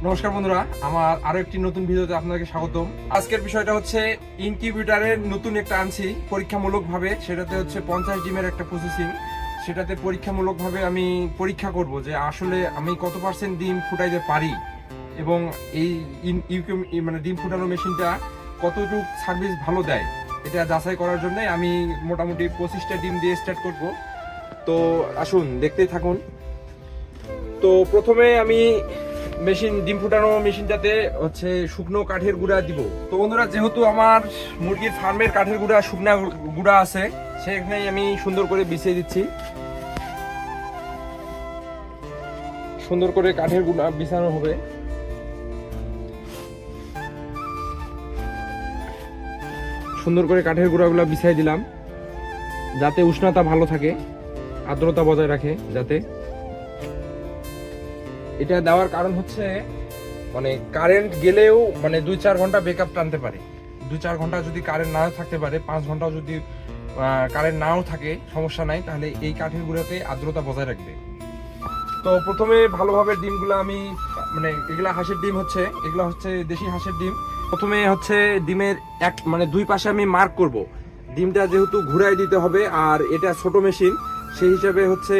নমস্কার বন্ধুরা, আমার আরো একটি নতুন ভিডিওতে আপনাদেরকে স্বাগতম। আজকের বিষয়টা হচ্ছে ইনকিউবেটরের নতুন একটা আনছি পরীক্ষামূলকভাবে। সেটাতে হচ্ছে 50 ডিমের একটা প্রসেসিং। সেটাতে পরীক্ষামূলকভাবে আমি পরীক্ষা করব যে আসলে আমি কত পার্সেন্ট ডিম ফুটাইতে পারি এবং এই মানে ডিম ফুটানো মেশিনটা কতটুকু সার্ভিস ভালো দেয় এটা যাচাই করার জন্য আমি মোটামুটি 25টা ডিম দিয়ে স্টার্ট করব। তো আসুন দেখতেই থাকুন। তো প্রথমে আমি ডিম ফুটানো মেশিনটাতে হচ্ছে শুকনো কাঠের গুঁড়া দিব। তো বন্ধুরা, যেহেতু আমার মুরগির ফার্মের কাঠের গুঁড়া শুকনা গুঁড়া আছে, সেখানে আমি সুন্দর করে বিছিয়ে দিচ্ছি। সুন্দর করে কাঠের গুঁড়া বিছানো হবে। সুন্দর করে কাঠের গুঁড়াগুলো বিছিয়ে দিলাম যাতে উষ্ণতা ভালো থাকে, আর্দ্রতা বজায় রাখে। যাতে এটা দেওয়ার কারণ হচ্ছে মানে কারেন্ট গেলেও মানে 2-4 ঘন্টা ব্যাকআপ টানতে পারে। 2-4 ঘন্টা যদি কারেন্ট নাও থাকতে পারে, 5 ঘন্টাও যদি কারেন্ট নাও থাকে, সমস্যা নাই, তাহলে এই কাঠের গুঁড়াতে আর্দ্রতা বজায় রাখবে। তো প্রথমে ভালোভাবে ডিমগুলো আমি মানে এগুলা হাঁসের ডিম হচ্ছে, এগুলা হচ্ছে দেশি হাঁসের ডিম। প্রথমে হচ্ছে ডিমের মানে দুই পাশে আমি মার্ক করব। ডিমটা যেহেতু ঘুরাই দিতে হবে, আর এটা ছোট মেশিন, সেই হিসাবে হচ্ছে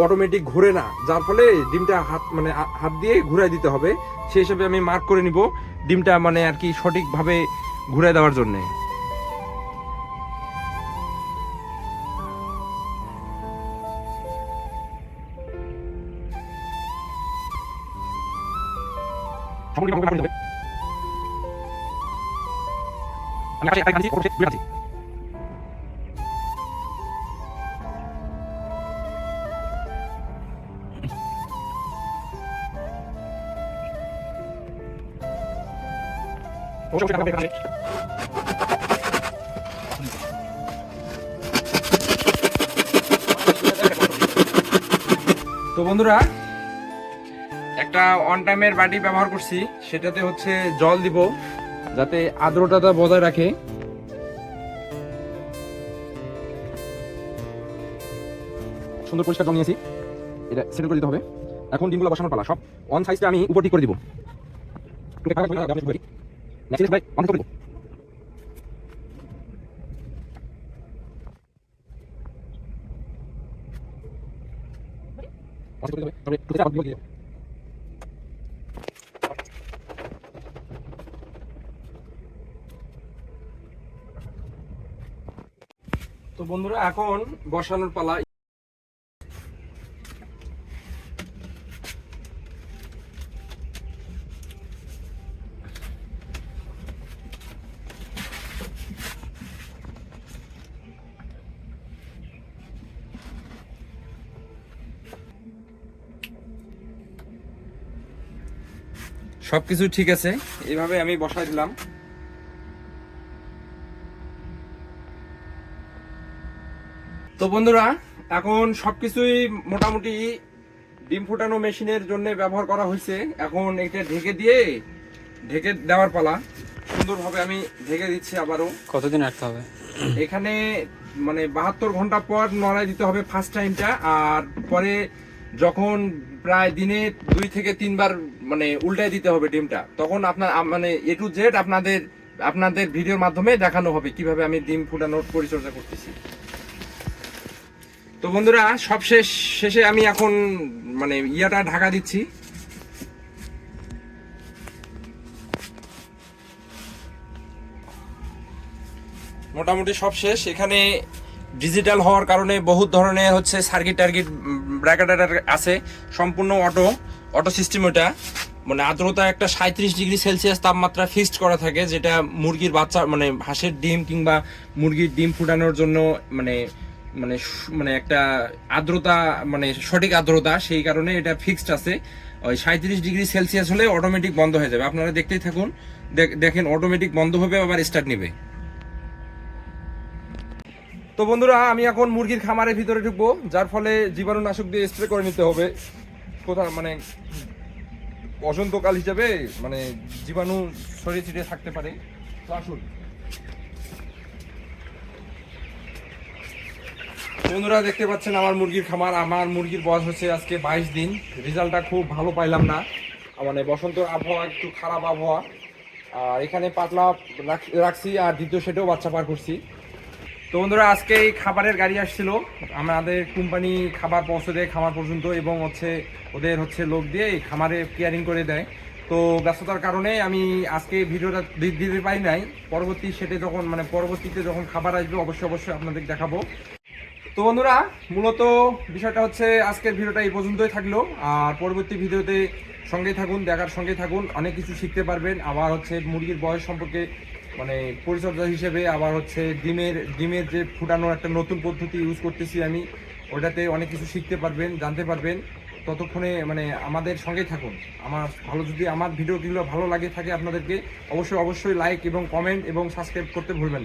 অটোমেটিক ঘুরে না, যার ফলে ডিমটা হাত দিয়ে ঘুরাই দিতে হবে। সেই হিসাবে আমি মার্ক করে নিব ডিমটা মানে আর কি সঠিকভাবে ঘুরাই দেওয়ার জন্য। তো বন্ধুরা, একটা অন টাইমের বাটি ব্যবহার করছি, সেটাতে হচ্ছে জল দিব যাতে আর্দ্রতা বজায় রাখে। সুন্দর পরিষ্কার জল নিয়েছি, এটা সেট করে দিতে হবে। এখন ডিমগুলো বসানোর পালা। সব অন সাইজটা আমি উপর ঠিক করে দিব। তো বন্ধুরা, এখন বসানোর পালা। সবকিছু ঠিক আছে, এইভাবে আমি বসাই দিলাম। তো বন্ধুরা, এখন সবকিছুই মোটামুটি ডিম ফুটানো মেশিনের জন্য ব্যবহার করা হয়েছে। এখন এটা ঢেকে দেওয়ার পালা। সুন্দরভাবে আমি ঢেকে দিচ্ছি। আবারও কতদিন রাখতে হবে? এখানে মানে 72 ঘন্টা পর নড়াই দিতে হবে ফার্স্ট টাইমটা। আর পরে যখন প্রায় দিনে 2 থেকে 3 বার মানে উল্টাই দিতে হবে ডিমটা, তখন আপনার মানে A to Z আপনাদের ভিডিওর মাধ্যমে দেখানো হবে কিভাবে আমি ডিম ফুটানোর পরিচর্যা করতেছি। তো বন্ধুরা, সব শেষে আমি এখন মানে ইয়াটা ঢাকা দিচ্ছি। মোটামুটি সব শেষ। এখানে ডিজিটাল হওয়ার কারণে বহুত ধরনের হচ্ছে সার্কিট ব্র্যাকেট আছে। সম্পূর্ণ অটো সিস্টেম। ওটা মানে আর্দ্রতা একটা 37°C তাপমাত্রা ফিক্সড করা থাকে, যেটা মুরগির বাচ্চা মানে হাঁসের ডিম কিংবা মুরগির ডিম ফুটানোর জন্য মানে মানে মানে একটা আর্দ্রতা মানে সঠিক আর্দ্রতা, সেই কারণে এটা ফিক্সড আছে। ওই 37°C হলে অটোমেটিক বন্ধ হয়ে যাবে। আপনারা দেখতেই থাকুন, দেখেন অটোমেটিক বন্ধ হবে, আবার স্টার্ট নেবে। তো বন্ধুরা, আমি এখন মুরগির খামারের ভিতরে ঢুকবো, যার ফলে জীবাণুনাশক দিয়ে স্প্রে করে নিতে হবে। কোথাও মানে বসন্তকাল হিসেবে মানে জীবাণু ছড়িয়ে ছিটিয়ে থাকতে পারে। তো আসুন বন্ধুরা, দেখতে পাচ্ছেন আমার মুরগির খামার। আমার মুরগির বয়স হচ্ছে আজকে 22 দিন। রেজাল্টটা খুব ভালো পাইলাম না। মানে বসন্তর আবহাওয়া একটু খারাপ আবহাওয়া। আর এখানে পাতলা রাখছি, আর দ্বিতীয় সেটাও বাচ্চা পার করছি। তো বন্ধুরা, আজকে এই খাবারের গাড়ি আসছিল, আমাদের কোম্পানি খাবার পৌঁছে দেয় খামার পর্যন্ত, এবং হচ্ছে ওদের হচ্ছে লোক দিয়ে এই খামারে কেয়ারিং করে দেয়। তো ব্যস্ততার কারণে আমি আজকে ভিডিওটা দিতে পারি নাই। পরবর্তী সেটে যখন মানে পরবর্তীতে যখন খাবার আসবে অবশ্যই আপনাদের দেখাবো। তো বন্ধুরা, মূলত বিষয়টা হচ্ছে আজকের ভিডিওটা এই পর্যন্তই থাকলো। আর পরবর্তী ভিডিওতে সঙ্গেই থাকুন, দেখার সঙ্গেই থাকুন, অনেক কিছু শিখতে পারবেন। আবার হচ্ছে মুরগির বয়স সম্পর্কে মানে পরিচর্যা হিসেবে, আবার হচ্ছে ডিমের যে ফুটানোর একটা নতুন পদ্ধতি ইউজ করতেছি আমি, ওটাতে অনেক কিছু শিখতে পারবেন, জানতে পারবেন। ততক্ষণে মানে আমাদের সঙ্গেই থাকুন। যদি আমার ভিডিওগুলো ভালো লাগে থাকে আপনাদেরকে, অবশ্যই লাইক এবং কমেন্ট এবং সাবস্ক্রাইব করতে ভুলবেন না।